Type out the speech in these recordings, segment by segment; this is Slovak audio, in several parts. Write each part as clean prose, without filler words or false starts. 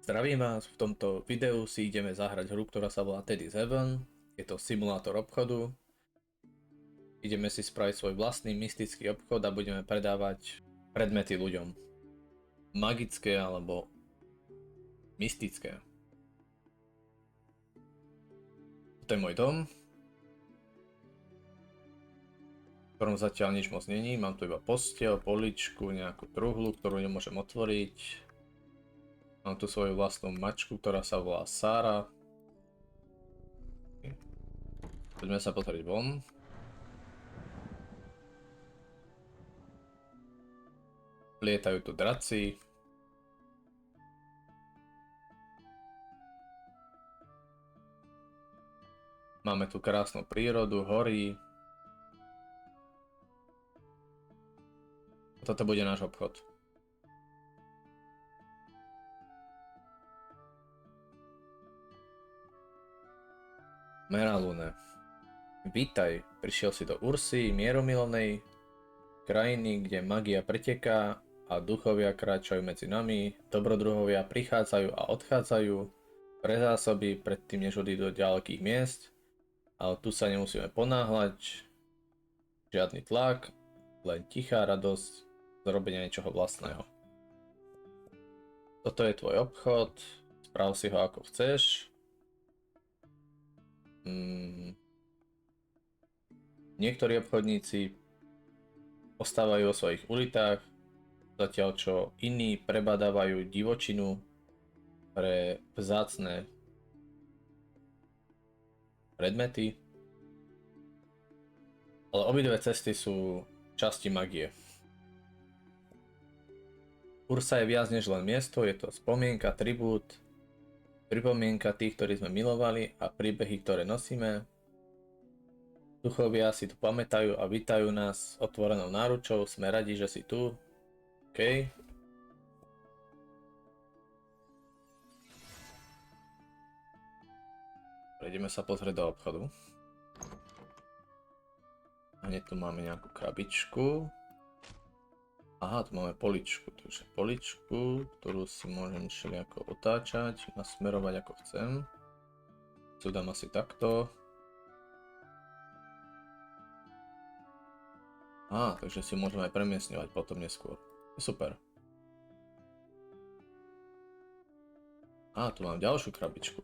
Zdravím vás, v tomto videu si ideme zahrať hru, ktorá sa volá Teddy's Heaven. Je to simulátor obchodu. Ideme si spraviť svoj vlastný mystický obchod a budeme predávať predmety ľuďom. Magické alebo mystické. Toto je môj dom, v ktorom zatiaľ nič moc není. Mám tu iba posteľ, poličku, nejakú truhlu, ktorú nemôžem otvoriť. Mám tu svoju vlastnú mačku, ktorá sa volá Sára. Poďme sa pozrieť von. Lietajú tu draci. Máme tu krásnu prírodu, hory. Toto bude náš obchod. Meralune. Vítaj, prišiel si do Ursy, mieromilovnej krajiny, kde magia preteká a duchovia kráčajú medzi nami. Dobrodruhovia prichádzajú a odchádzajú pre zásoby predtým, než odídu do ďalekých miest. Ale tu sa nemusíme ponáhľať. Žiadny tlak, len tichá radosť z robenia niečoho vlastného. Toto je tvoj obchod, správ si ho ako chceš. Niektorí obchodníci ostávajú vo svojich ulitách, zatiaľ čo iní prebadávajú divočinu pre vzácne predmety. Ale obidve cesty sú časti magie. Ursa je viac než len miesto, je to spomienka, tribút, pripomienka tých, ktorí sme milovali a príbehy, ktoré nosíme. Duchovia si tu pamätajú a vítajú nás otvorenou náručou, sme radi, že si tu. OK. Prejdeme sa pozrieť do obchodu. A hneď tu máme nejakú krabičku. Aha, tu máme poličku, takže poličku, ktorú si môžem všelijako otáčať, nasmerovať ako chcem. Tu dám asi takto. Á, takže si môžeme aj premiestňovať potom neskôr. Super. Á, tu mám ďalšiu krabičku.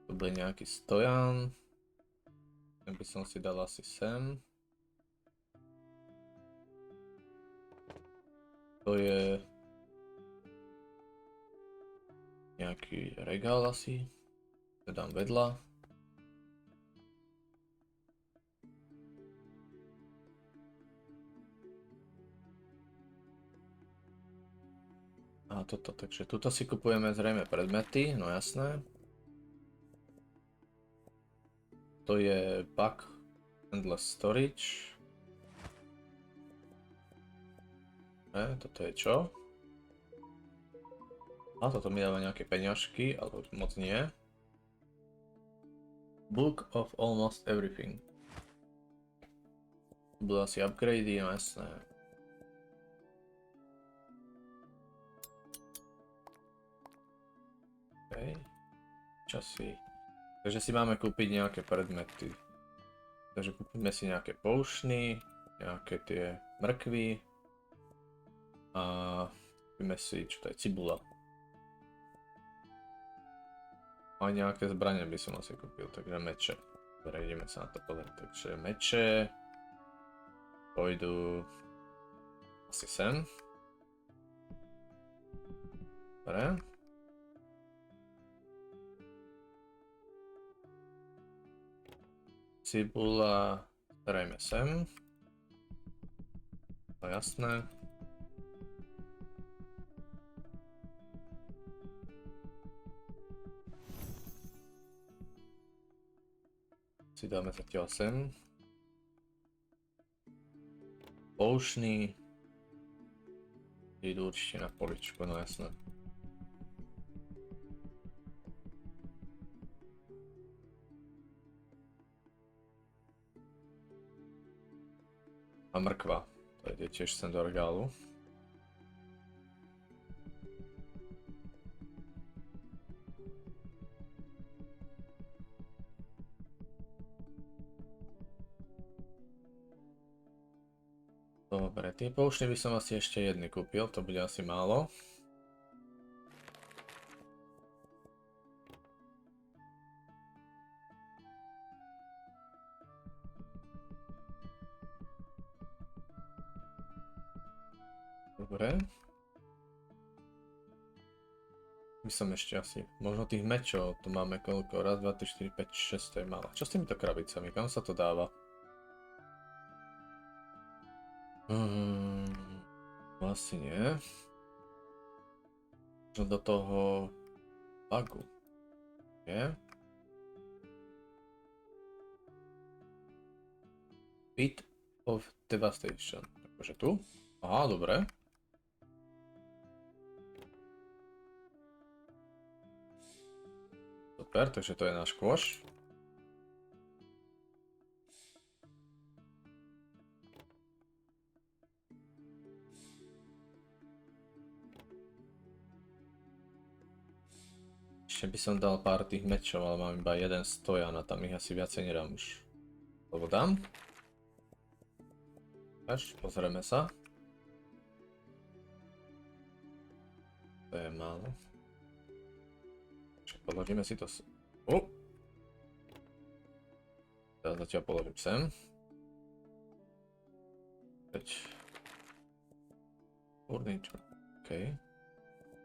Tu bude nejaký stojan. Ten by som si dal asi sem. To je nejaký regál asi. To dám vedľa. A toto, takže tuto si kupujeme zrejme predmety, no jasné. To je Back Endless Storage. Toto je čo? A toto mi dáva nejaké peňažky, ale moc nie. Book of Almost Everything. Budú asi upgradey, no jasné. OK. Časy. Takže si máme kúpiť nejaké predmety. Takže kúpime si nejaké potiony, nejaké tie mrkvy. A kúpime si, čo to je, cibula. A nejaké zbranie by som asi kúpil, takže meče. Dobre, ideme sa na to pozrieť. Takže meče pôjdu asi sem. Dobre. Cibula zrejme sem. To je jasné. Si dáme zatiaľ sem. Poušný. Idú určite na poličku, no jasné. A mrkva. To ide tiež sem do regálu. Dobre, tie poučne by som asi ešte jedny kúpil, to bude asi málo. Dobre. My som ešte asi, možno tých mečov, tu máme koľko, raz, 2, 3, 4, 5, 6, to je málo. Čo s týmito krabicami, kam sa to dáva? Asi nie. Možno do toho bagu. Nie? Pit of Devastation. Takže tu? Aha, dobre. Super, takže to je náš kôš. Ešte by som dal pár tých mečov, ale mám iba jeden stojan a tam ich asi viacej nedám už. Lebo dám. Až, pozrieme sa. To je málo. Položíme si to s... Teraz zatiaľ položím sem. 5. Furniture. OK.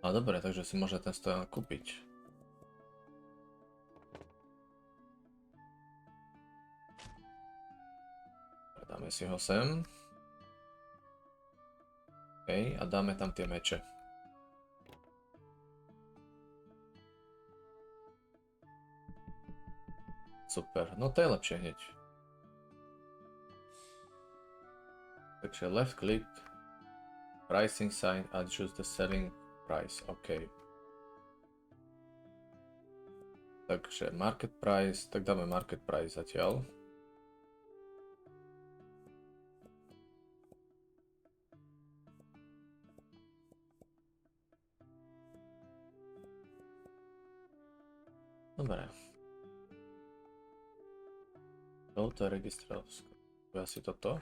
A dobre, takže si môže ten stojan kúpiť. Dáme si ho sem. OK, a dáme tam tie meče. Super, no to je lepšie hneď. Takže left click, pricing sign, adjust the selling price, OK. Takže market price, tak dáme market price zatiaľ. Dobre. To je registrovsko. Asi toto.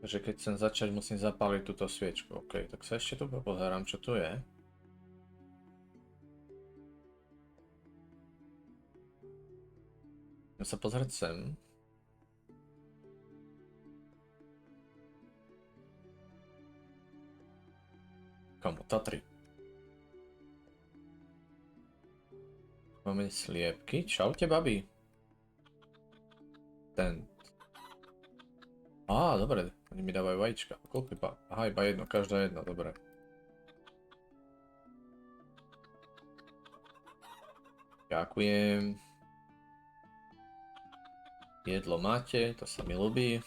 Takže keď chcem začať, musím zapáliť túto sviečku. OK, tak sa ešte tu pozerám, čo tu je. Chcem sa pozrieť sem. Komu? Tatry. Máme sliepky. Čaute, babi. Tent. Á, dobre. Oni mi dávajú vajíčka. Koľko iba? Aha, iba jedno. Každá jedna. Dobre. Ďakujem. Jedlo máte. To sa mi ľúbi.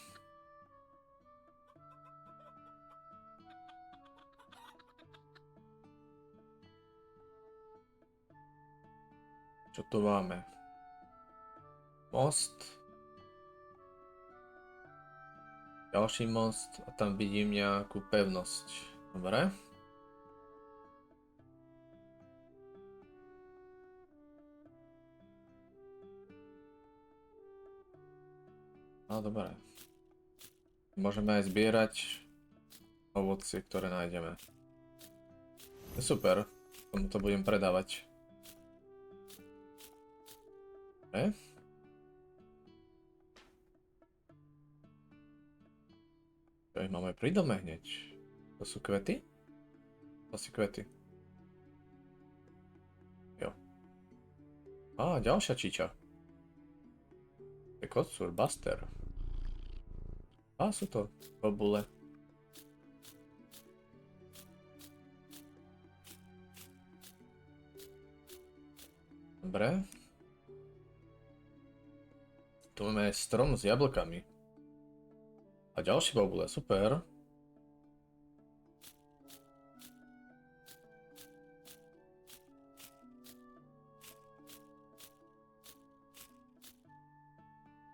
Čo tu máme? Most. Ďalší most a tam vidím nejakú pevnosť. Dobre. No dobre. Môžeme aj zbierať ovocie, ktoré nájdeme. To je super. Tomu to budem predávať. Dobre. Čo ich máme pri dome hneď? To sú kvety? To sú kvety. Jo. Á, ďalšia čiča. To je kocúr, Buster. Á, sú to bobule. Dobre. Tu máme strom s jablkami. A ďalší bobule, super.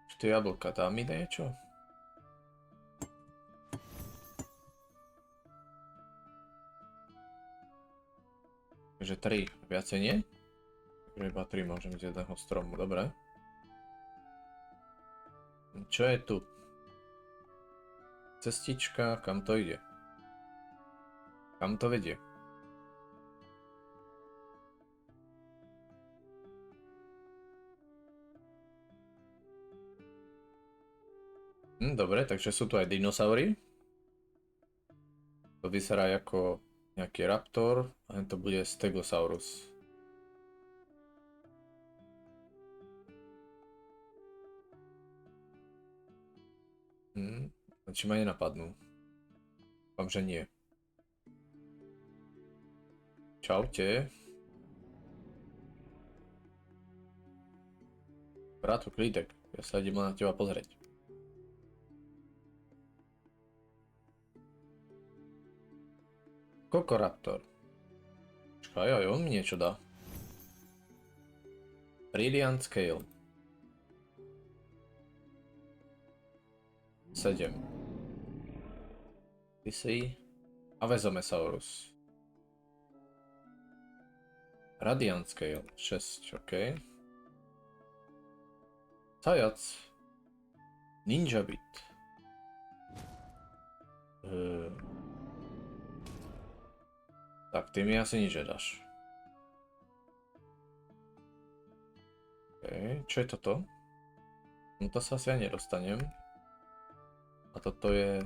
Čo tie jablka, dá mi niečo? Takže 3, viacej nie? Takže iba 3 môžem z jedného stromu, dobre. Čo je tu? Cestička, kam to ide? Kam to vedie? Dobre, takže sú tu aj dinosaury. To vyzerá ako nejaký raptor, a to bude Stegosaurus. Či ma nenapadnú. Dúfam, že nie. Čaute. Brátu Klídek, ja sa idem na teba pozrieť. Kokoraptor. Čakaj, aj on mi niečo dá. Brilliant Scale. 7. Ty Avezomesaurus. Radiant Scale 6, ok. Zajac. Ninja Bit. Tak, ty mi asi nič nedáš. Ok, čo je toto? No to sa asi aj nedostanem. A toto je...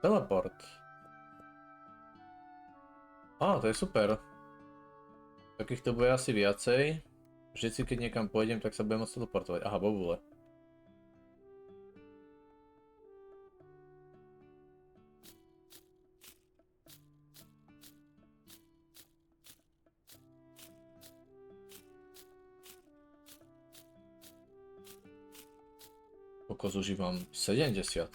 Teleport. Á, to je super. Takýchto bude asi viacej. Vždycky, keď niekam pôjdem, tak sa budem môcť teleportovať. Aha, bobule. Kokos, užívam 70.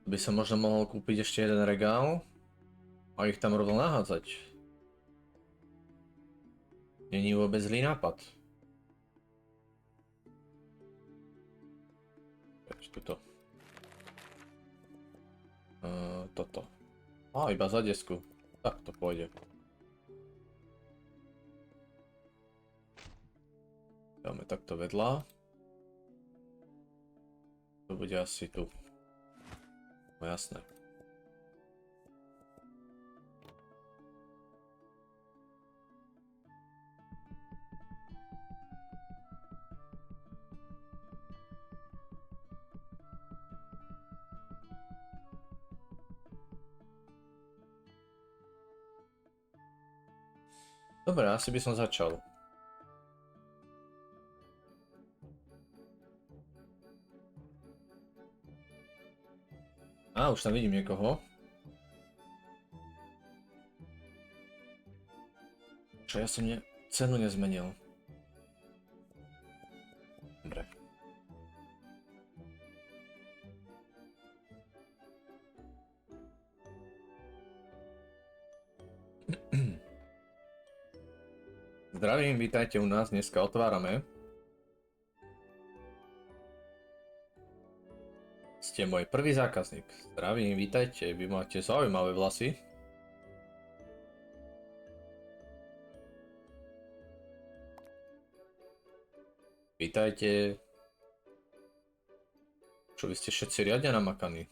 By som možno mohol kúpiť ešte jeden regál a ich tam rovno nahádzať. Není vôbec zlý nápad. Tuto. Toto. Iba za desku. Tak to pôjde. Dáme takto vedľa. To bude asi tu. No jasné. Dobre, asi by som začal. Už tam vidím niekoho. Čo ja som cenu nezmenil. Dobre. Zdravím, vítajte u nás, dneska otvárame. Ste môj prvý zákazník. Zdravím, vítajte, vy máte zaujímavé vlasy. Vítajte. Čo, vy ste všetci riadne namakaní?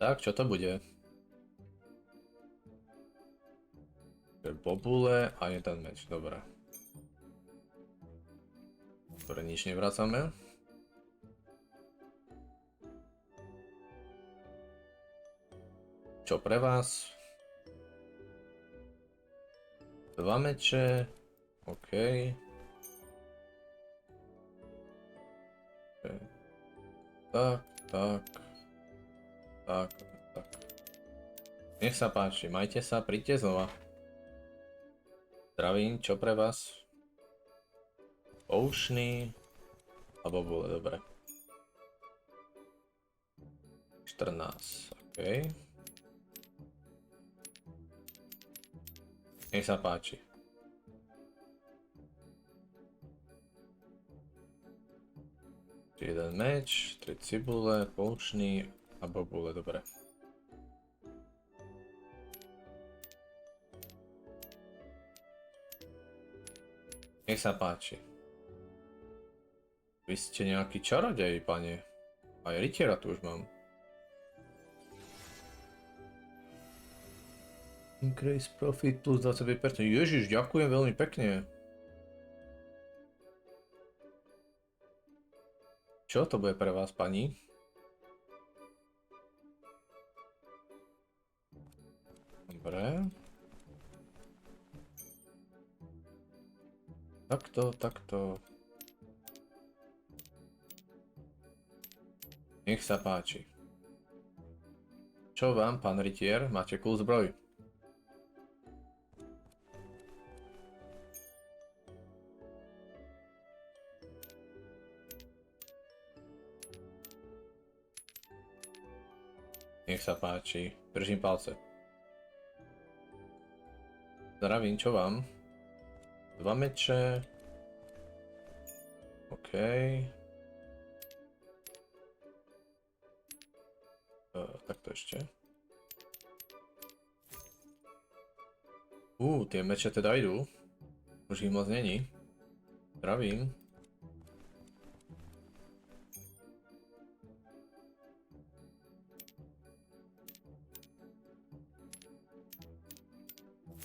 Tak, čo to bude? Bobule a jeden meč, dobré. Ktoré nič nevracame. Čo pre vás? 2 meče. OK. Tak. Nech sa páči, majte sa, príďte znova. Zdravím, čo pre vás? Poušný. Alebo bolo dobre. 14, OK. Nech sa páči. Jeden meč, 3 cibule, poučný a bobule, dobre. Nech sa páči. Vy ste nejaký čarodej, pane. Aj rytiera tu už mám. Increase profit plus 25%. Ježiš, ďakujem veľmi pekne. Čo to bude pre vás, pani? Dobre. Takto. Nech sa páči. Čo vám, pán rytier? Máte cool zbroj. Nech sa páči. Držím palce. Zdravím, čo vám? 2 meče. OK. Takto ešte. Tie meče teda idú. Už ich moc není. Zdravím.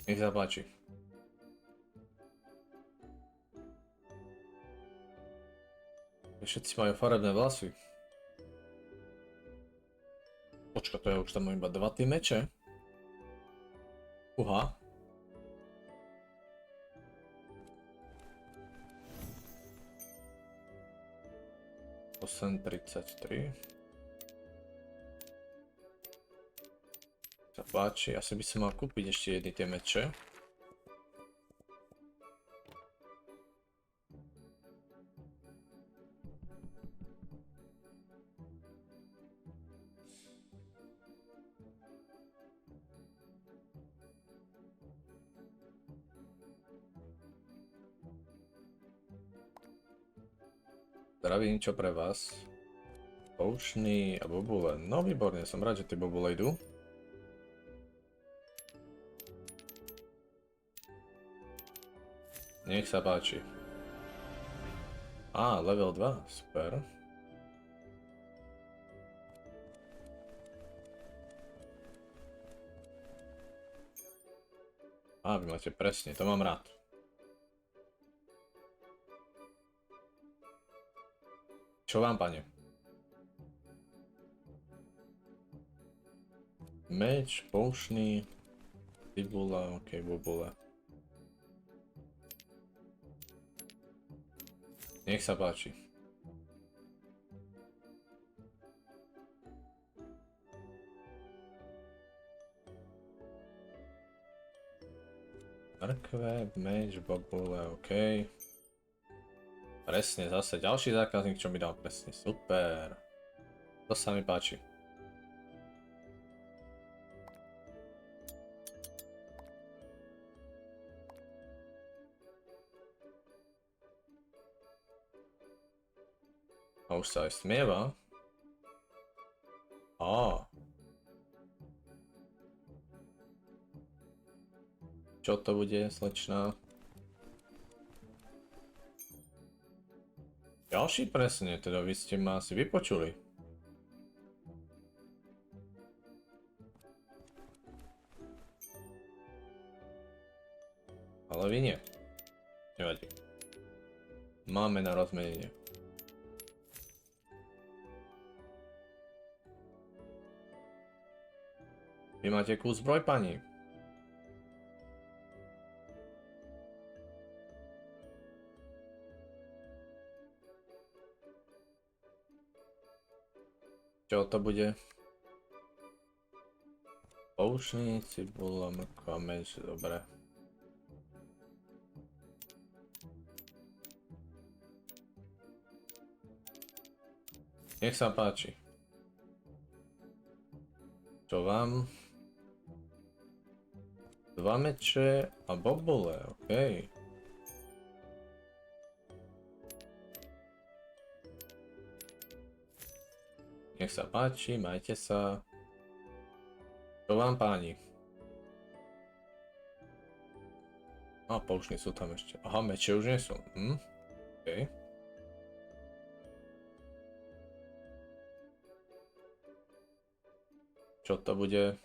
Nech sa páči. Všetci majú farebné vlasy. Počka, to ja už tam mám iba 2 tie meče. Uha. Osem 33. Sa páči, asi by som mal kúpiť ešte jedny tie meče. Zdravím, čo pre vás? Poučný a bobule. No výborne, som rád, že tie bobule idú. Nech sa páči. Level 2, super. Vy máte presne, to mám rád. Čo vám, pane? Meč, poučný, cibula, ok, bobule. Nech sa páči. Mrkve, meč, bobule, ok. Presne, zase ďalší zákazník, čo mi dal presne. Super. To sa mi páči. A už sa aj smieva. Čo to bude, slečná? Ďalší presne, teda vy ste ma asi vypočuli. Ale vy nie. Nevadí. Máme na rozmenenie. Vy máte kus zbroj, pani? Čo to bude? Poučný, cibula, mrkva, meč, dobre. Nech sa páči. Čo vám? 2 meče a bobule, ok. Nech sa páči, majte sa. Čo vám páni? A poušny sú tam ešte. Aha, meče už nie sú. OK. Čo to bude?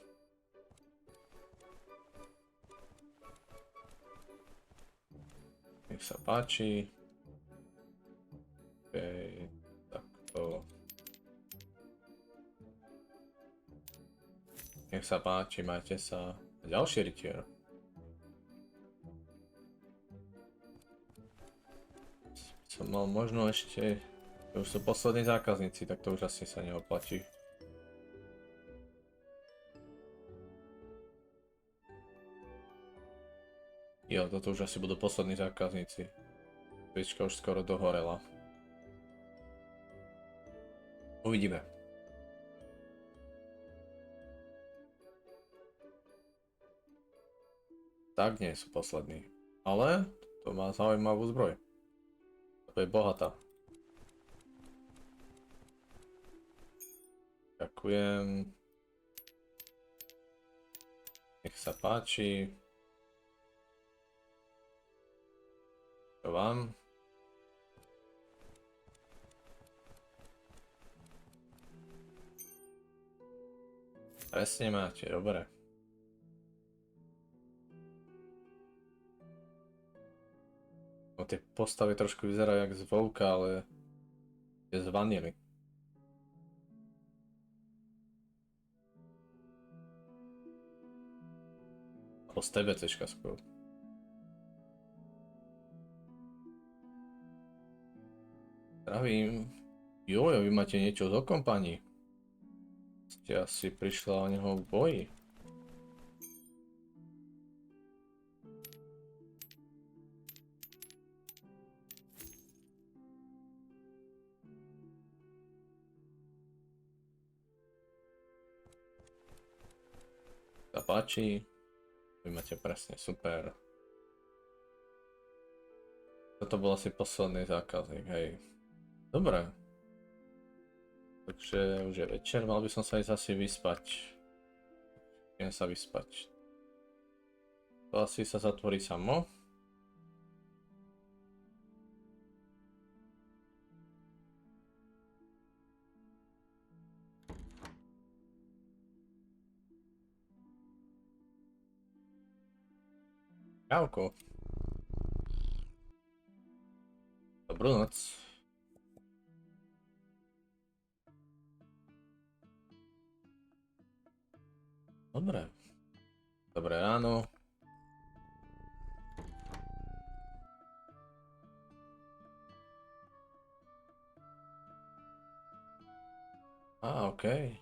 Nech sa páči. OK, takto. Nech sa páči, majte sa. Ďalší rytier. Som mal možno ešte... Už sú poslední zákazníci, tak to už asi sa neoplatí. Jo, toto už asi budú poslední zákazníci. Sviečka už skoro dohorela. Uvidíme. Tak nie sú poslední. Ale to má zaujímavú zbroj. To je bohatá. Ďakujem. Nech sa páči. Čo vám? Presne máte, dobre. No tie postavy trošku vyzerajú jak z Vovka, ale je z Vanily. Alebo z TBCčka skôr. Zdravím. Jojo, vy máte niečo z okompaní. Ste asi prišla o neho v boji. Sa páči. Vy máte presne, super. Toto bol asi posledný zákazník, hej. Dobre. Takže už je večer, mal by som sa ísť asi vyspať. Idem sa vyspať. To asi sa zatvorí samo. Čauko. Dobrú noc. Dobre. Dobré ráno. Okej.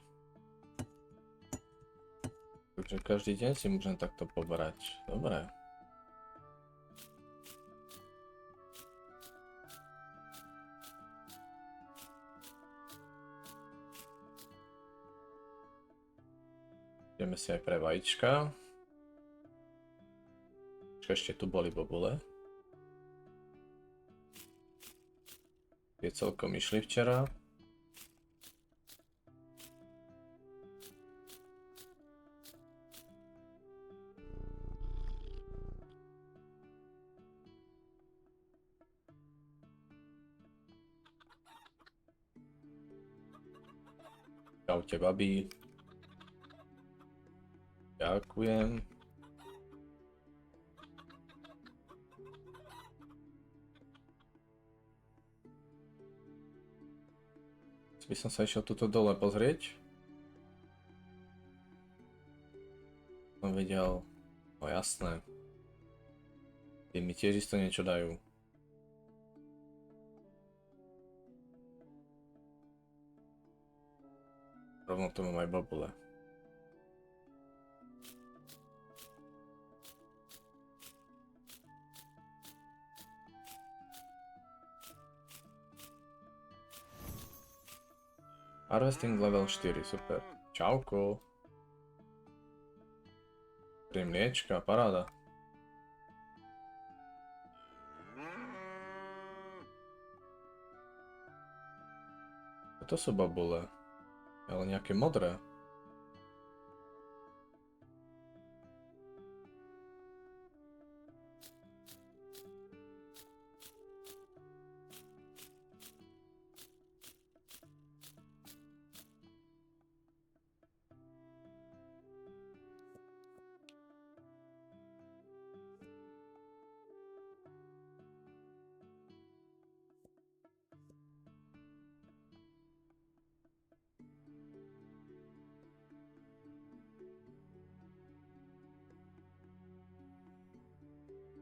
Takže každý deň si môžem takto pobrať. Dobre. Ideme si aj pre vajíčka. Ešte tu boli bobule. Tie celkom išli včera. Čaute, babi. Ďakujem. By som sa išiel tuto dole pozrieť. Som videl, no jasné. Tí mi tiež isto niečo dajú. Rovno tu mám aj bobule. Harvesting level 4, super. Čauko. 3 mliečka, paráda. Toto sú babule. Ale nejaké modré.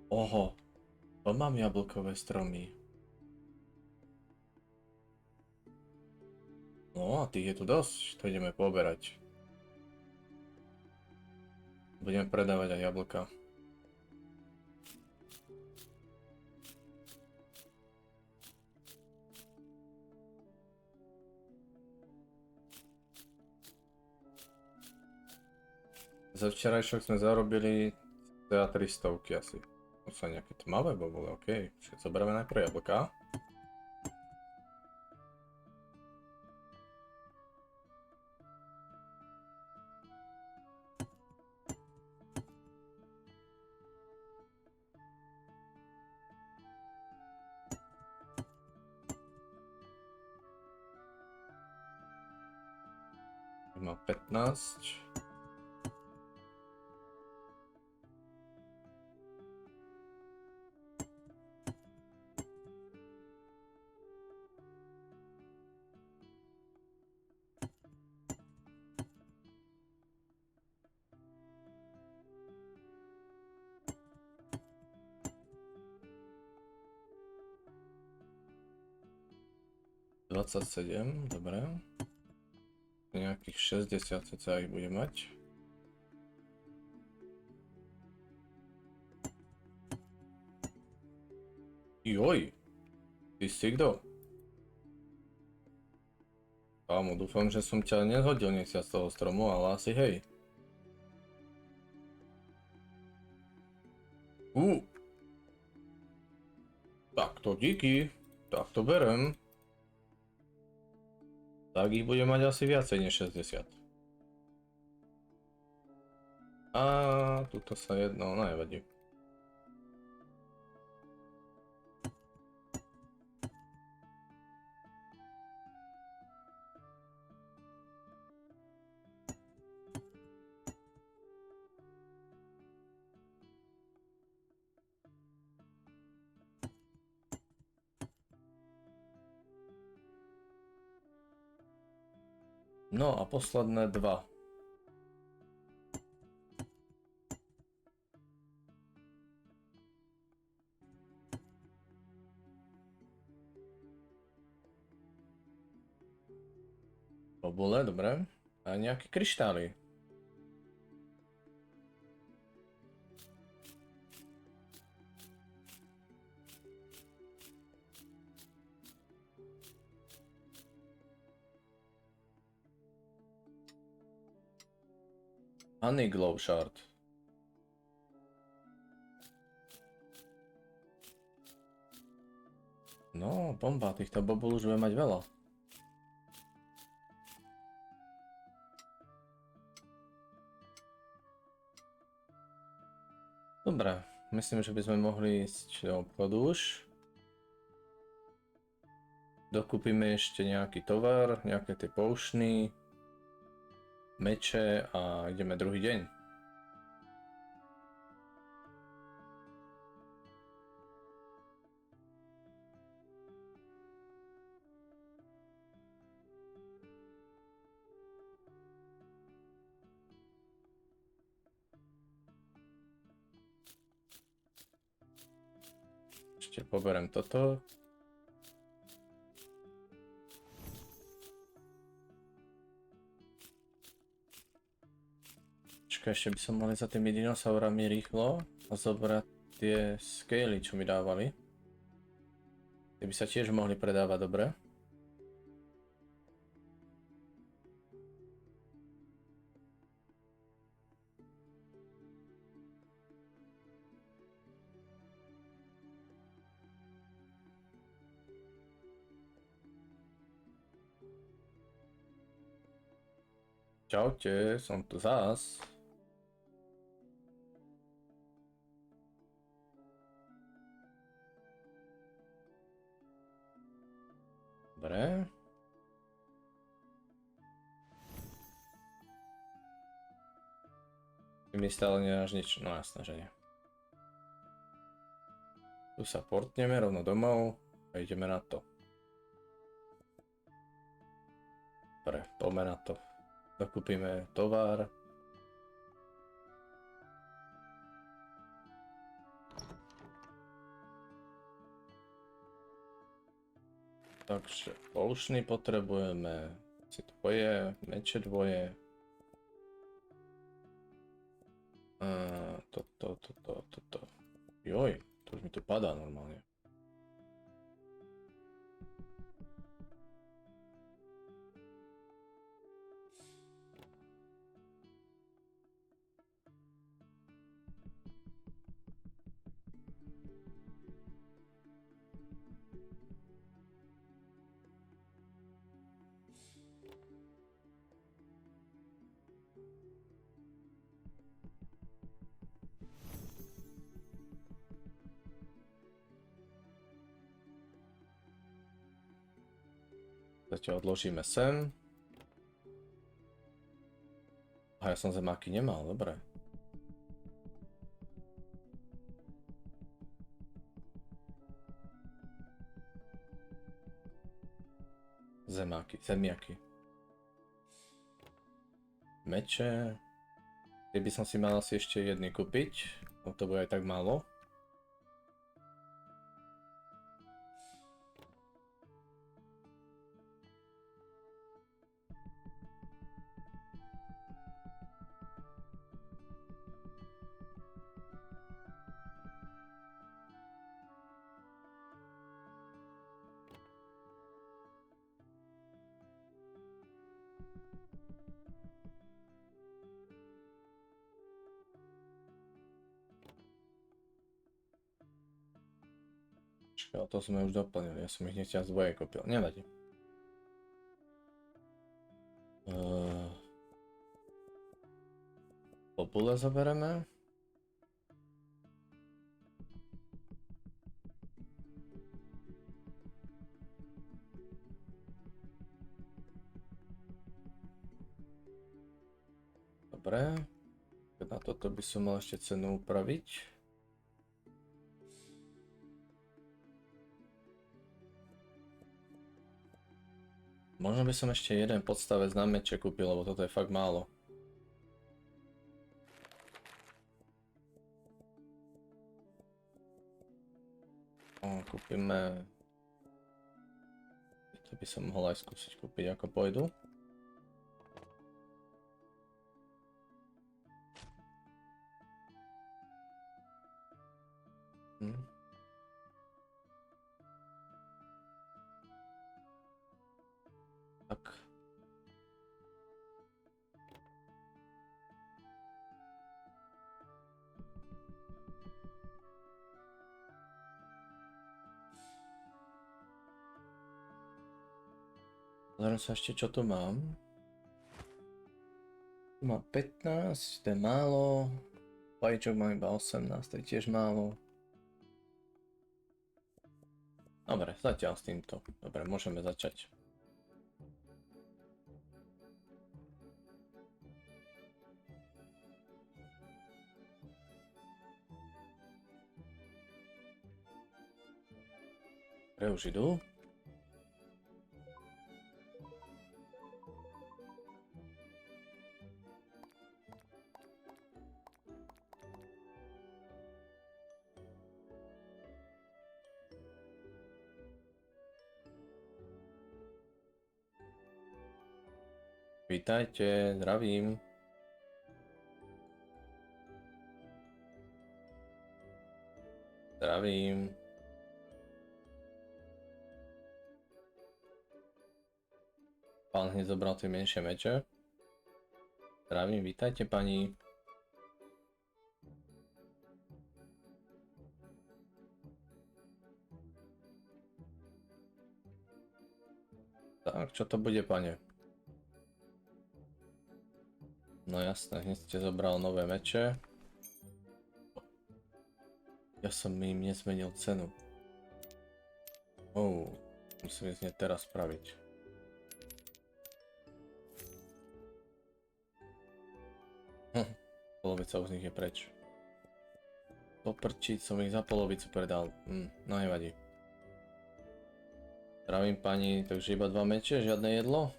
Oho, to mám jablkové stromy. No a tých je tu dosť, to ideme poberať. Budeme predávať aj jablka. Za včerajšok sme zarobili 300 asi. To sa nejaké tmavé bobule, okej. Všetko zoberieme najprv jablka. Má 15. Dvadsaťsedem, dobre. Nejakých 60 cca ich bude mať. Joj, ty si kto? Kámo, dúfam, že som ťa nezhodil nechcia z toho stromu, ale asi hej. Tak to díky, tak to berem. Tak ich bude mať asi viacej než 60. A tuto sa jedno, nevadí. No a posledné dva. Bobule, dobre. A nejaké kryštály. Honey Glow Shard. No, bomba, týchto bobul už bude mať veľa. Dobre, myslím, že by sme mohli ísť do obchodu už. Dokúpime ešte nejaký tovar, nejaké tie potiony, meče a ideme druhý deň. Ešte poberiem toto. Ešte by som mali za tými dinosaurami rýchlo a zobrať tie scaly, čo mi dávali. Tie by sa tiež mohli predávať dobre. Čaute, som tu zás. Dobre. Ty mi stále nedáš nič, no jasné, že nie. Tu sa portneme rovno domov a ideme na to. Dobre, poďme na to. Dokúpime tovar. Takže polšny potrebujeme, si dvoje, meče dvoje. Toto. Joj, to už mi tu padá normálne. Zatiaľ odložíme sem. A ja som zemáky nemal, dobre. Zemiaky. Meče. Tie by som si mal asi ešte jedny kúpiť. No to bude aj tak málo. To sme už doplnili, ja som ich nechťa z dvoje kúpil, nevadí. Popule zobereme. Dobre. Na toto by som mal ešte cenu upraviť. Možno by som ešte jeden podstavec na meče kúpil, lebo toto je fakt málo. Kúpime... To by som mohol aj skúsiť kúpiť, ako pôjdu. Tak. Pozriem sa ešte, čo tu mám. Tu mám 15, to je málo. Vajíčok mám iba 18, to je tiež málo. Dobre, zatiaľ s týmto. Dobre, môžeme začať. Dobre, už idú. Vítajte, zdravím. Zdravím. Pán hneď zobral tie menšie meče. Zdravím, vítajte pani. Tak, čo to bude, pane? No jasné, hneď ste zobral nové meče. Ja som im nezmenil cenu. Musím ísť teraz spraviť. Polovica z nich je preč. Poprčiť, som ich za polovicu predal. No nevadí. Zdravím pani, takže iba 2 meče, žiadne jedlo?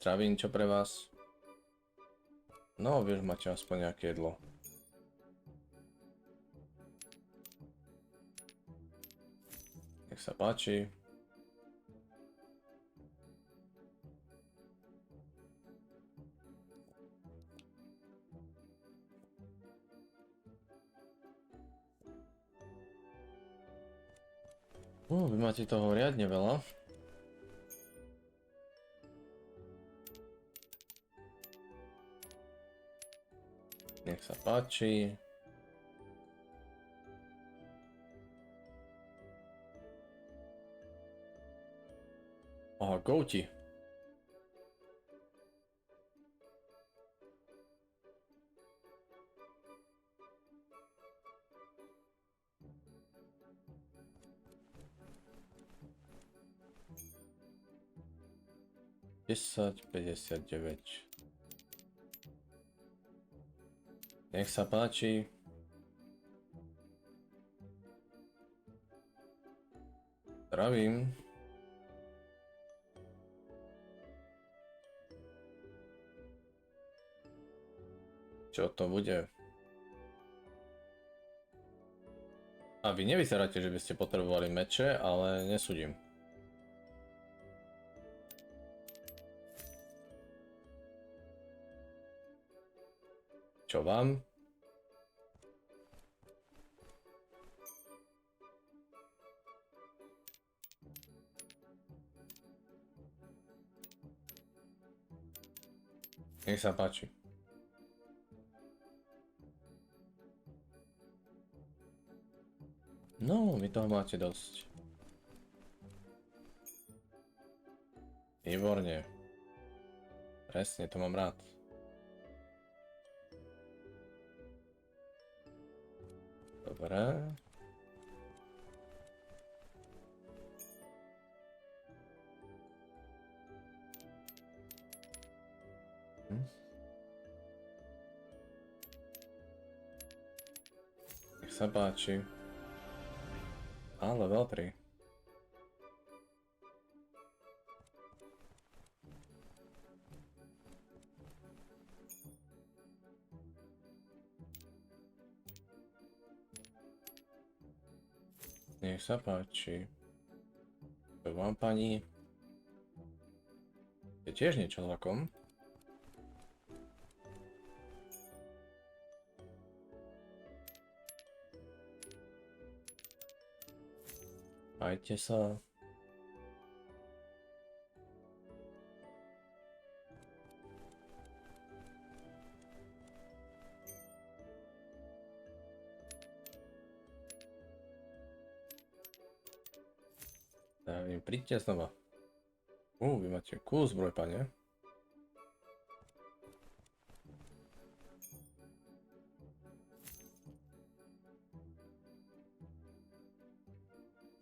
Zdravím, čo pre vás? No, vieš, máte aspoň nejaké jedlo. Nech sa páči. Vy máte toho riadne veľa. Nech sa páči. Aha, gouti. $10,59. Nech sa páči. Zdravím. Čo to bude? A vy nevyzeráte, že by ste potrebovali meče, ale nesúdim. Čo vám? Nech sa páči. No, vy toho máte dosť. Výborne. Presne, to mám rád. Dobre. Nech sa páči. Level 3. Nech sa páči. To vám pani. Je tiež niečo lakom. Majte sa. Príďte znova. Vy máte cool zbroj, pane.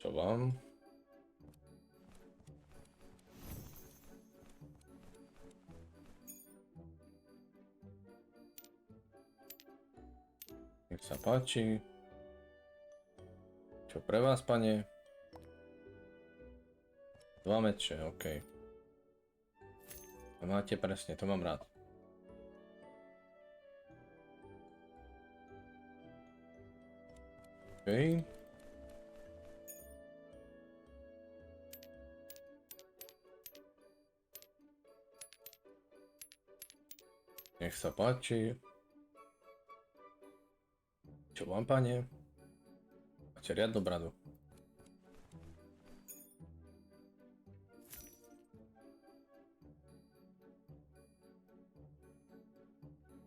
Čo vám? Nech sa páči. Čo pre vás, pane? 2 meče, OK. To máte presne, to mám rád. OK. Nech sa páči. Čo vám, pane? Máte riadnu bradu.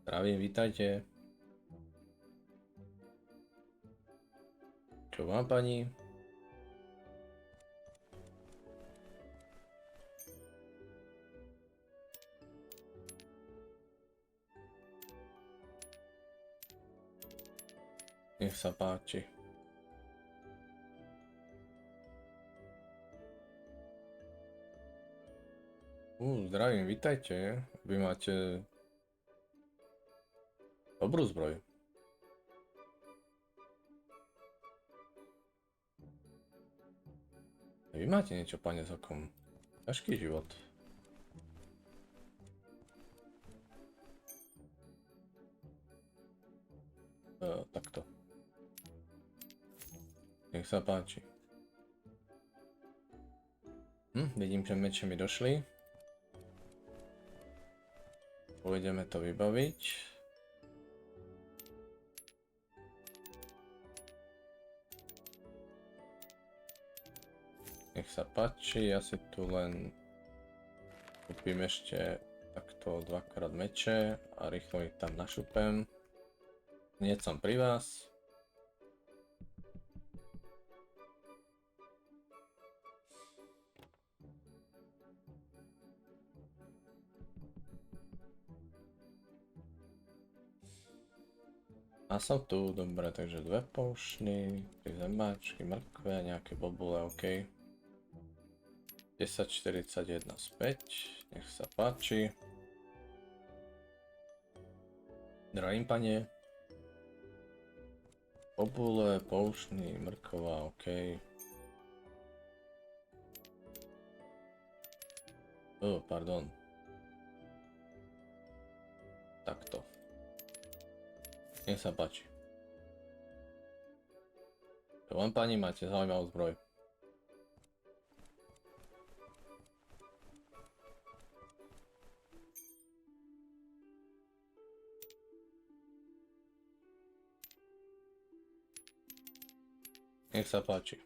Zdravím, vítajte. Čo vám, pani? Nech sa páči. Zdravím, vítajte. Vy máte dobrú zbroj. Vy máte niečo, pane s okom. Ťažký život. Takto. Nech sa páči. Vidím, že meče mi došli. Pôjdeme to vybaviť. Nech sa páči, ja si tu len kúpim ešte takto dvakrát meče a rýchlo ich tam našupem. Hneď som pri vás. A som tu, dobre, takže 2 pošny, 3 zemáčky, mrkve, nejaké bobule, ok. 10,41 späť, nech sa páči. Zdravím, pane. Bobule, poušny, mrkova, ok. Pardon. Takto. Nech sa páči. To vám, pani, máte zaujímavú zbroj. Nech sa páči.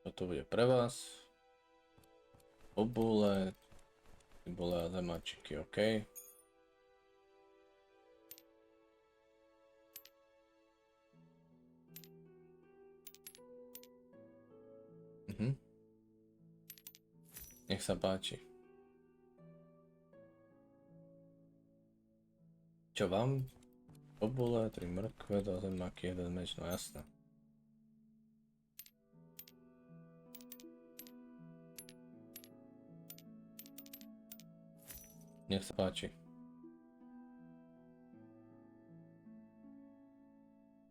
Toto bude pre vás. Obule a zemáčiky, ok. Nech sa páči. Čo vám? Obule, 3 mrkve, 2 zemáky, 1 meč, no jasné. Nech sa páči.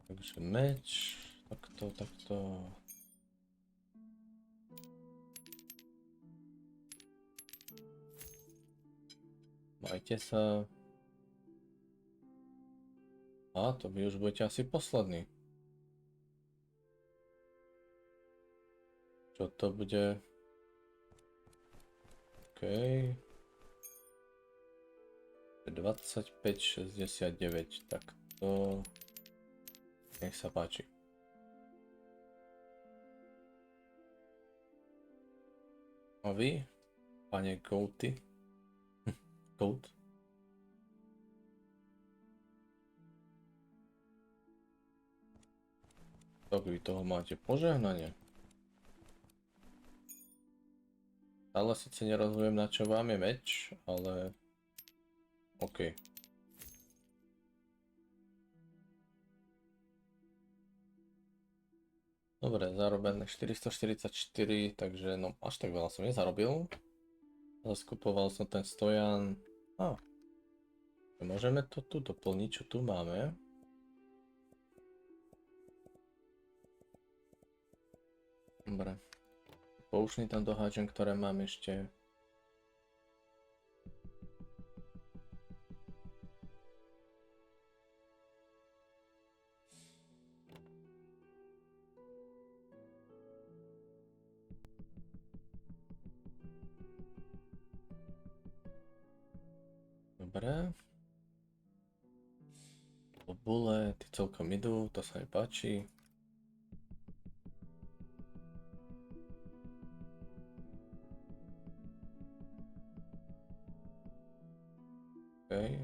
Takže meč, takto. Majte sa. A to vy už budete asi posledný. Čo to bude? OK. 25,69, tak to... Nech sa páči. A vy, pane Kouty? Kout? Tak vy toho máte požehnanie. Ale síce nerozumiem, na čo vám je meč, ale... OK. Dobre, zarobené 444, takže no až tak veľa som nezarobil. Ale skupoval som ten stojan. Môžeme to tu doplniť, čo tu máme. Dobre. Poušny tam doháčem, ktoré mám ešte. Dobre. Bobule, ty celkom idú, to sa mi páči. OK.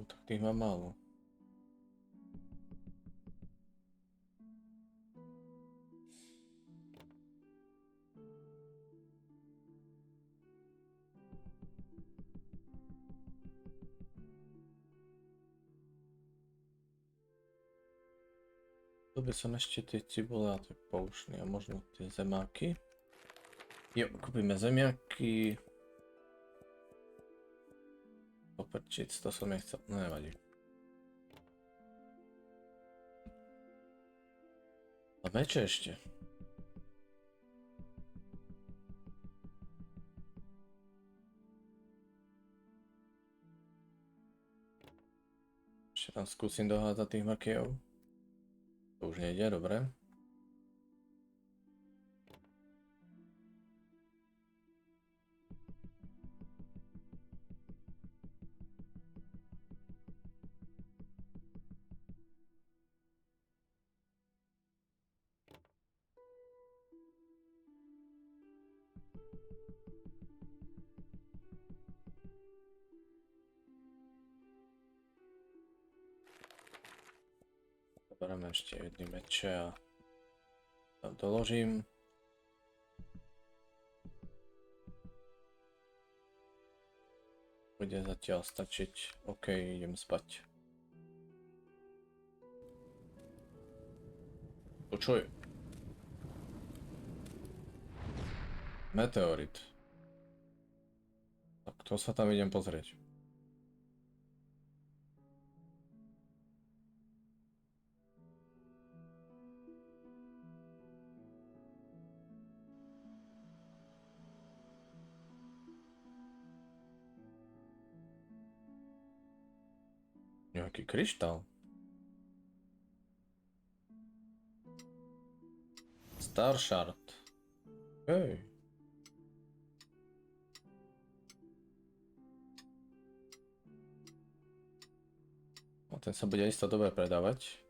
Tak tých mám málo. Tu by som ešte tie cibule a tie poušny a možno tie zemáky. Jo, kúpime zemiaky. Poprčic, to som nechcel, no nevadí. A meče ešte. Ešte tam skúsim dohádzať tých makejov. To už nejde, dobre. Zoberieme ešte jedny meče a tam doložím. Bude zatiaľ stačiť. OK, idem spať. To čo je? Meteorit. Tak to sa tam idem pozrieť. Nejaký kryštál. Star Shard. Hej. A ten sa bude isto dobre predávať.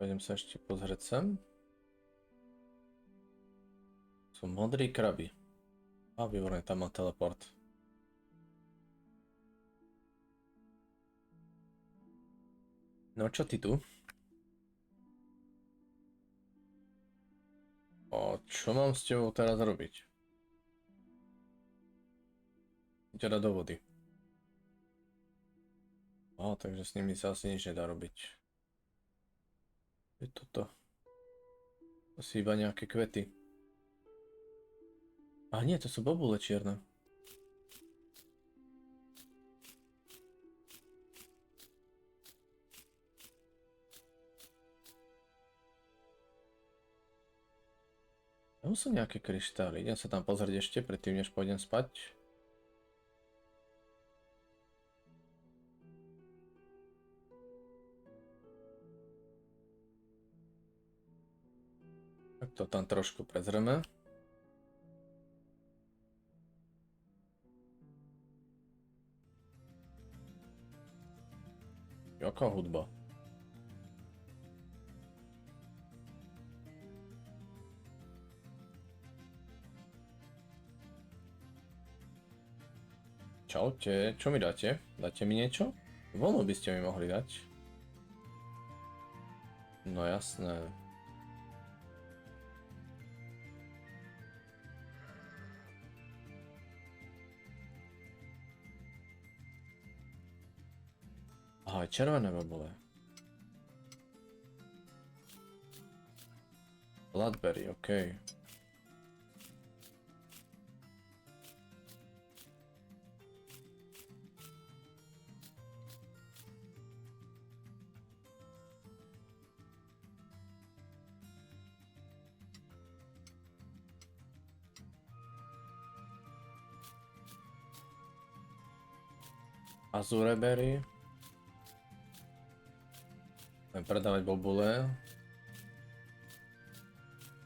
Poďme sa ešte pozrieť sem. Sú modrí kraby. A výborné, tam má teleport. No čo ty tu? O, čo mám s tebou teraz robiť? Teda do vody. O, takže s nimi sa asi nič nedá robiť. Je toto. Asi iba nejaké kvety. A nie, to sú bobule čierne. Tam sú nejaké kryštály. Idem sa tam pozrieť ešte predtým, než pôjdem spať. Tak to tam trošku prezrieme. Jaká hudba? Čaute, čo mi dáte? Dáte mi niečo? Voľno by ste mi mohli dať. No jasné. Aha, červené bobule. Bloodberry, okej. Azureberry. Budem predávať bobule.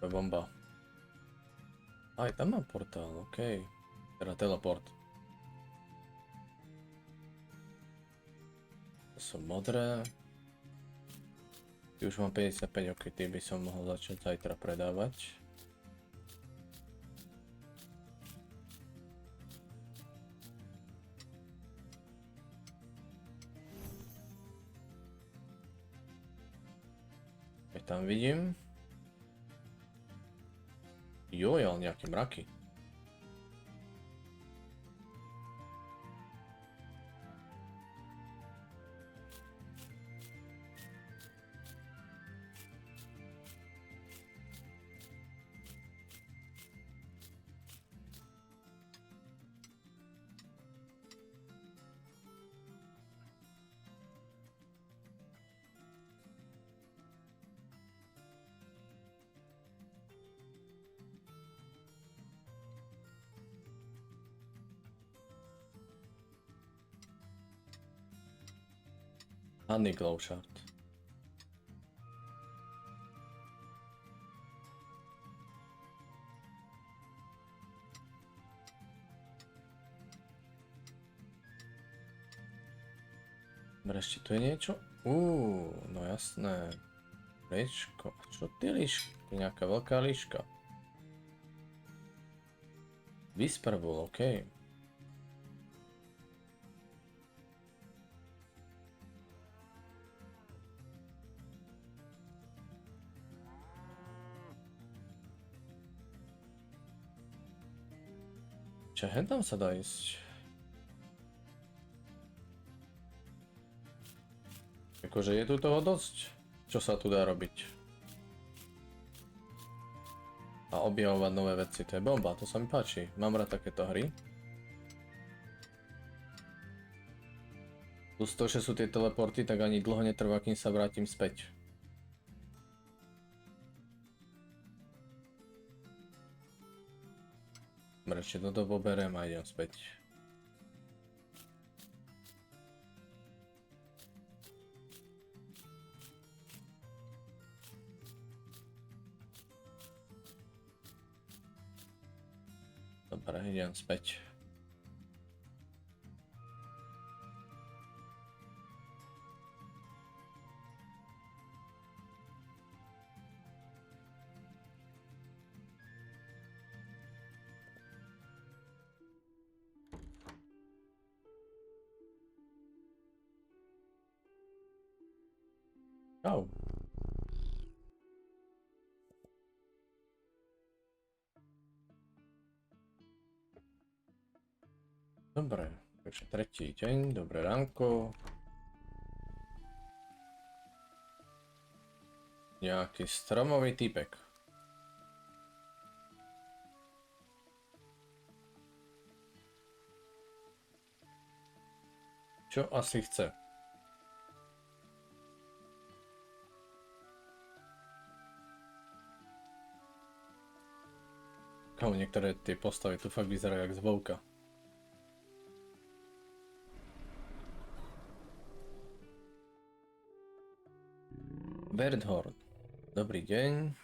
To je bomba. Aj tam mám portál, okej. Teda teleport. To sú modré. Ty už mám 55, ok, ty by som mohol začať zajtra predávať. tam vidím. Joj, ale nejaké mraky. Honey glow shard. Dobre, ešte tu je niečo? No jasné. Liečko. A čo ty líško? Nejaká veľká líška. Whisper bol, okej. Čo, tam sa dá ísť? Akože je tu toho dosť, čo sa tu dá robiť. A objavovať nové veci, to je bomba, to sa mi páči. Mám rád takéto hry. Plus to, že sú tie teleporty, tak ani dlho netrvá, kým sa vrátim späť. Dobre, ešte toto poberiem a idem späť. Dobre, idem späť. Čau. Dobre, takže tretí deň, dobré ránko. Nejaký stromový typek. Čo asi chce? Kámo, niektoré tie postavy tu fakt vyzerajú jak z Vovka. Birdhorn. Dobrý deň.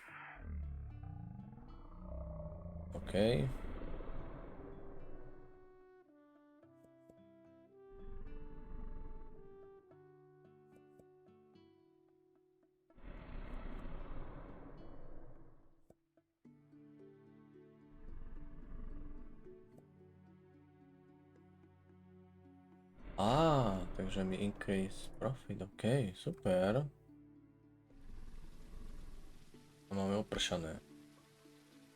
OK. Takže mi increase profit, OK, super. A máme opršané.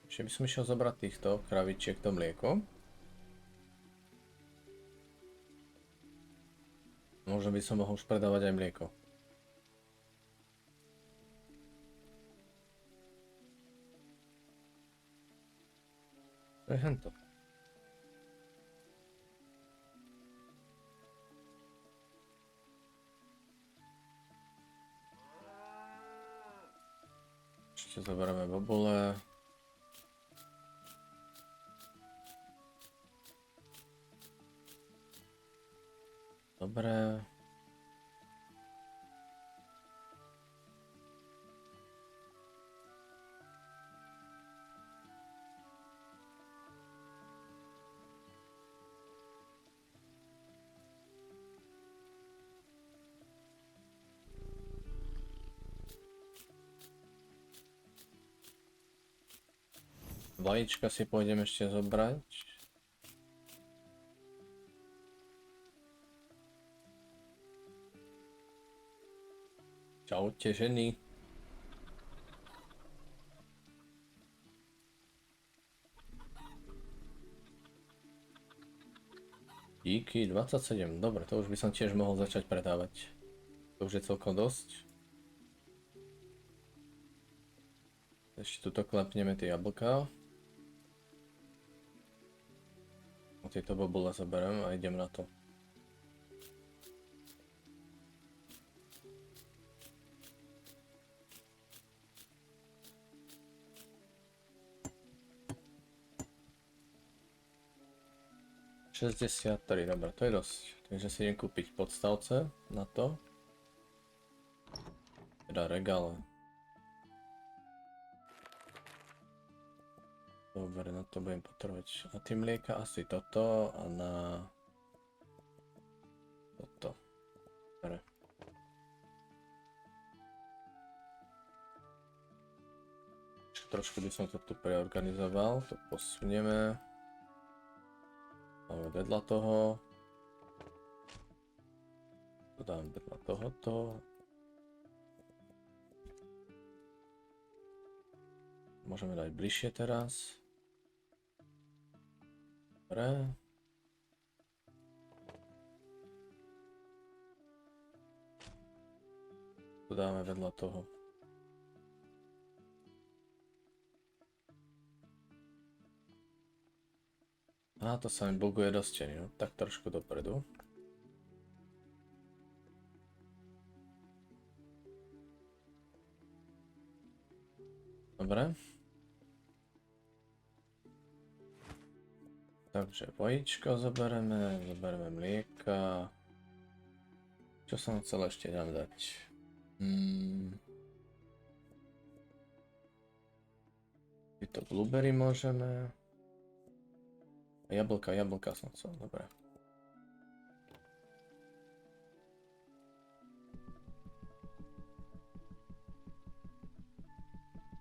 Ešte by som išiel zobrať týchto kravičiek to mlieko. Možno by som mohol už predávať aj mlieko. To je hento. Ešte zoberieme bobule. Dobre. Vajíčka si pôjdem ešte zobrať. Čaute ženy. Díky, 27. Dobre, to už by som tiež mohol začať predávať. To už je celkom dosť. Ešte tuto klepneme tie jablká. Tieto bobule zoberiem a idem na to. ...63, dobre, to je dosť. Takže si idem kúpiť podstavce na to. Teda regále. Dobre, na to budem potrebovať. A tým mlieka asi toto a na... toto. Dobre. Trošku by som to tu preorganizoval, to posunieme. Máme vedľa toho. To dám vedľa tohoto. Môžeme dať bližšie teraz. Dobre. To dáme vedľa toho. A to sa mi buguje do steny, no. Tak trošku dopredu. Dobre. Takže vajíčko zoberieme mlieka. Čo som chcel ešte tam dať? Tieto blueberry môžeme. Jablka som chcel, dobre.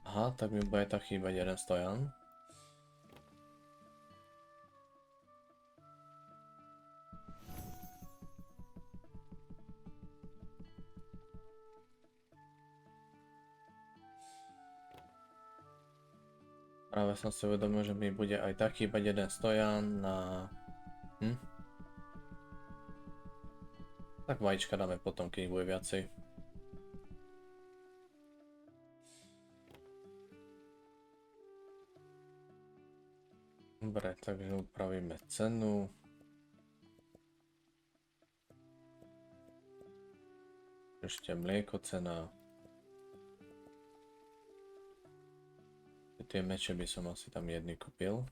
Aha, tak mi bude tak chýbať jeden stojan. Práve som si uvedomil, že mi bude aj tak chýbať jeden stojan na... Tak vajíčka dáme potom, keď bude viacej. Dobre, takže upravíme cenu. Ešte mlieko cena. Tie meče by som asi tam jedny kúpil.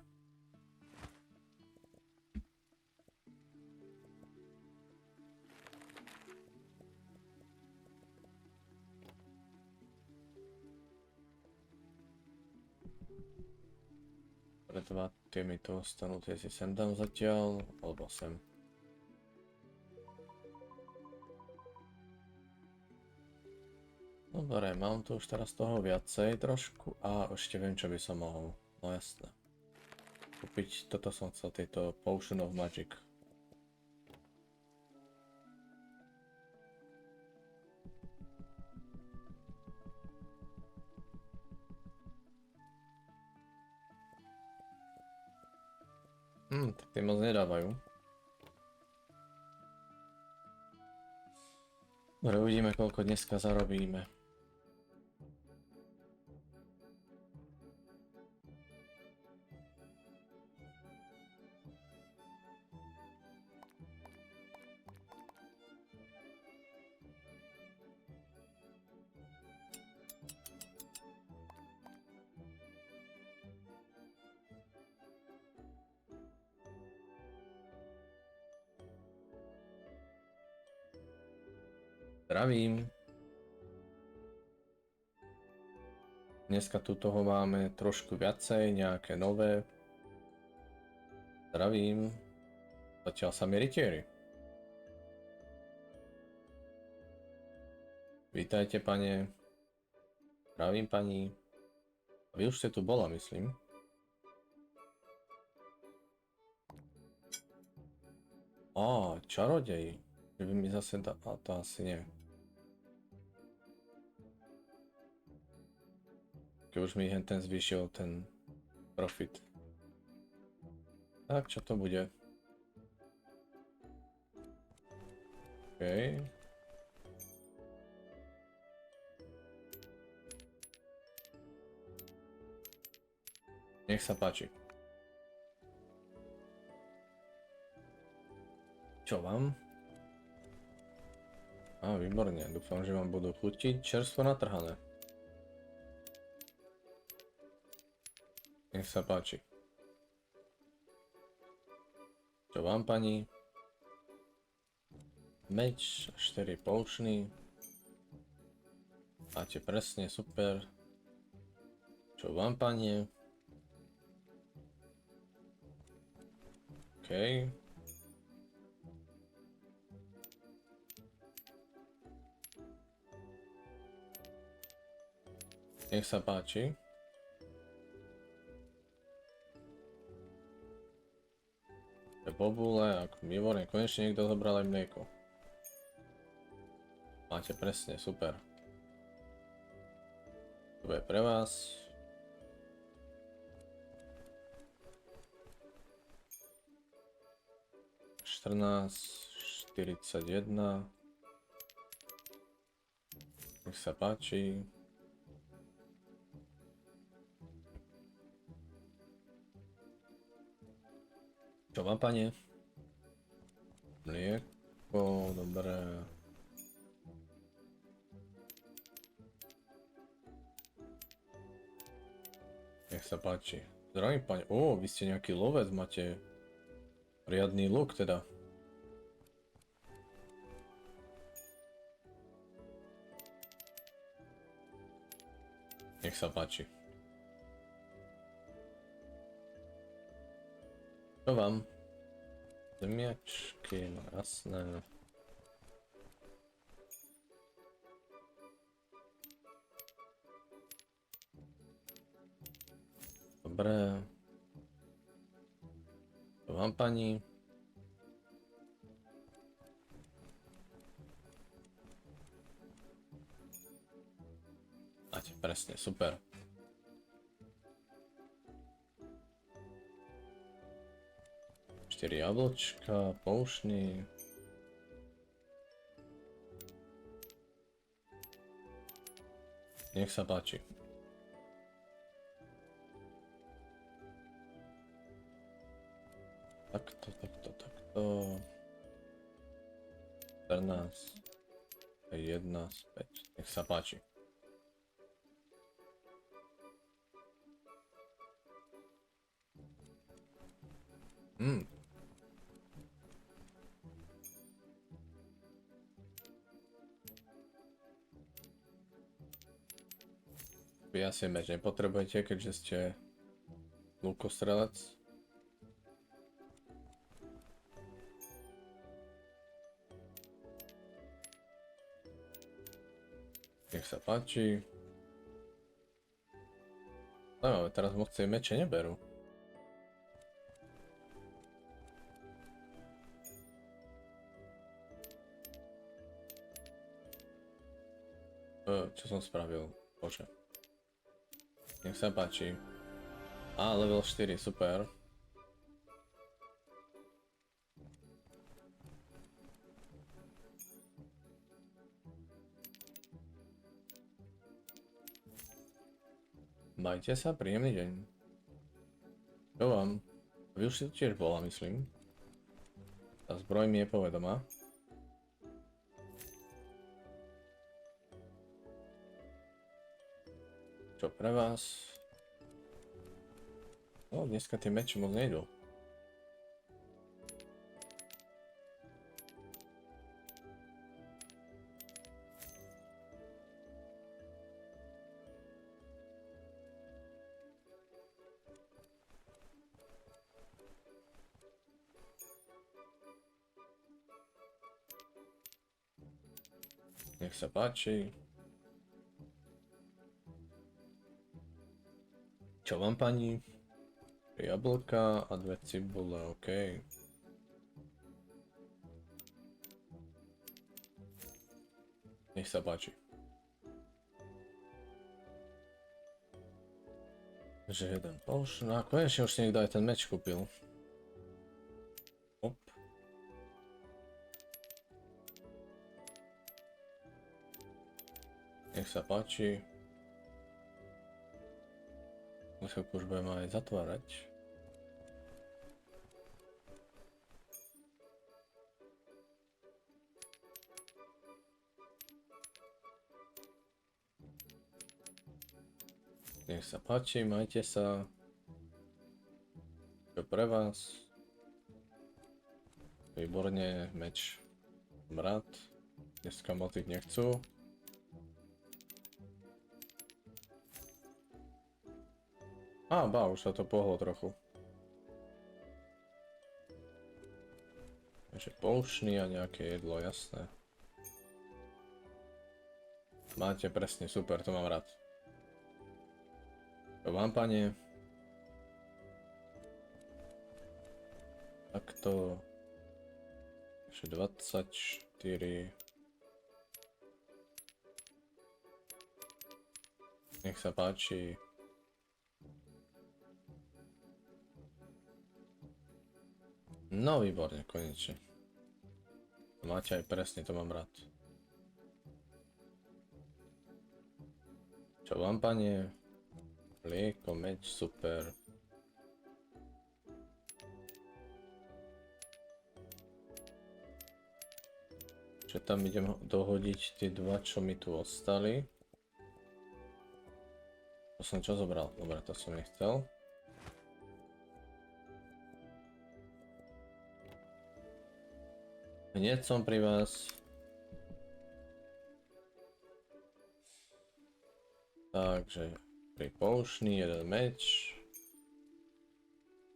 Pre dva tie mi to ostanú, tie si sem dám zatiaľ, alebo sem. Dobre, mám tu už teraz toho viacej trošku a ešte viem, čo by som mohol. No jasné. Kúpiť, toto som chcel, tieto Potion of Magic. Tak tie moc nedávajú. Dobre, uvidíme, koľko dneska zarobíme. Zdravím. Dneska tu toho máme trošku viacej, nejaké nové. Zdravím. Zatiaľ sa mi rytieri. Vítajte, pane. Zdravím, pani. Vy už ste tu bola, myslím. Čarodej. Že by mi zase dá... A to asi nie. Keď už mi ten zvýšil ten... profit. Tak, čo to bude? OK. Nech sa páči. Čo vám? Á, výborne. Dúfam, že vám budú chutiť čerstvo natrhané. Nech sa páči. Čo vám, pani? Meč, 4 poučný. Máte presne, super. Čo vám, pani? OK. Nech sa páči. Bobule, ako výborne, konečne niekto zobral aj mlieko. Máte presne, super. To je pre vás. $14.41. Nech sa páči. Čo vám, pane? Mlieko, dobré. Nech sa páči. Zdravím, pane. Ó, vy ste nejaký lovec, máte riadny luk teda. Nech sa páči. Čo vám? Zemiačky, no jasné. Dobre. Čo vám, pani? Máte presne, super. Jablčka, poušný. Nech sa páči. Takto. 14. 1, 5. Nech sa páči. Vy asi meč nepotrebujete, keďže ste lukostrelec. Nech sa páči. No, teraz moci meče neberú. Čo som spravil? Bože. Nech sa páči. Á, level 4, super. Majte sa, príjemný deň. Čo vám? Vy už si to tiež bola, myslím. Tá zbroj mi je povedomá. Čo pre vás? No, dneska tie meče moc nejdú. Nech sa páči. Čo vám, pani? Jablka a 2 cibule, OK. Nech sa páči. Že jeden potion. A konečne už si niekto aj ten meč kúpil. Op. Nech sa páči. Chvíľku už budeme aj zatvárať. Nech sa páči, majte sa. Čo pre vás. Výborne, meč brat. Dneska motiť nechcú. Už sa to pohlo trochu. Takže poušný a nejaké jedlo, jasné. Máte presne, super, to mám rád. To vám, pane. Takto. Ešte 24. Nech sa páči. No výborne, konečne. Máte aj presne, to mám rád. Čo vám, pane? Mlieko, meč, super. Čo tam idem dohodiť tie dva, čo mi tu ostali. To som čo zobral? Dobre, to som nechcel. Hneď som pri vás. Takže pri poušný, jeden meč.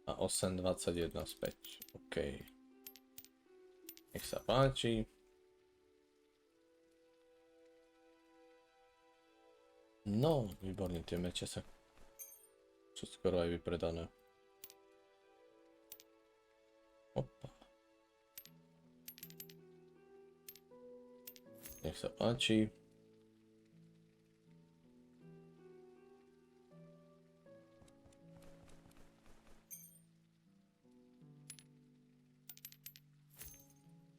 A 8,21 späť. OK. Nech sa páči. No, výborne, tie meče sú skoro aj vypredané. Opa. Nech sa páči.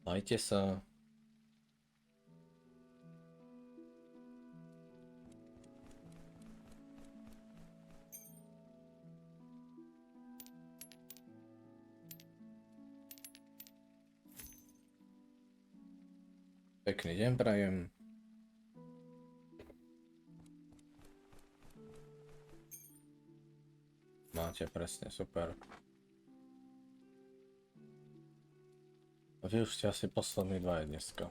Majte sa. Pekný deň prajem. Máte presne, super. A vy už ste asi poslední dva dneska.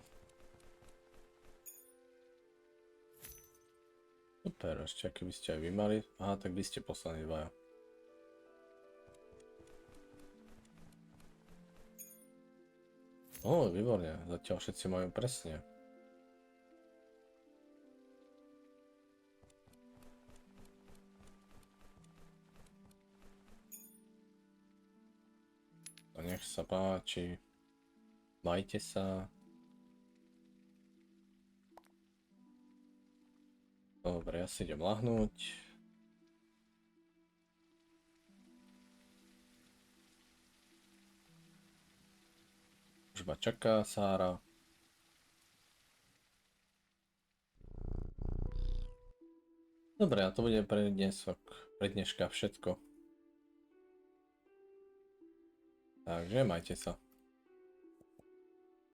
Super, ešte aký by ste aj vy mali. Aha, tak vy ste poslední dvaja. Výborne, zatiaľ všetci majú presne. To nech sa páči. Majte sa. Dobre, ja si idem lahnúť. Už ma čaká Sára. Dobre, a to bude pre dneška všetko. Takže majte sa.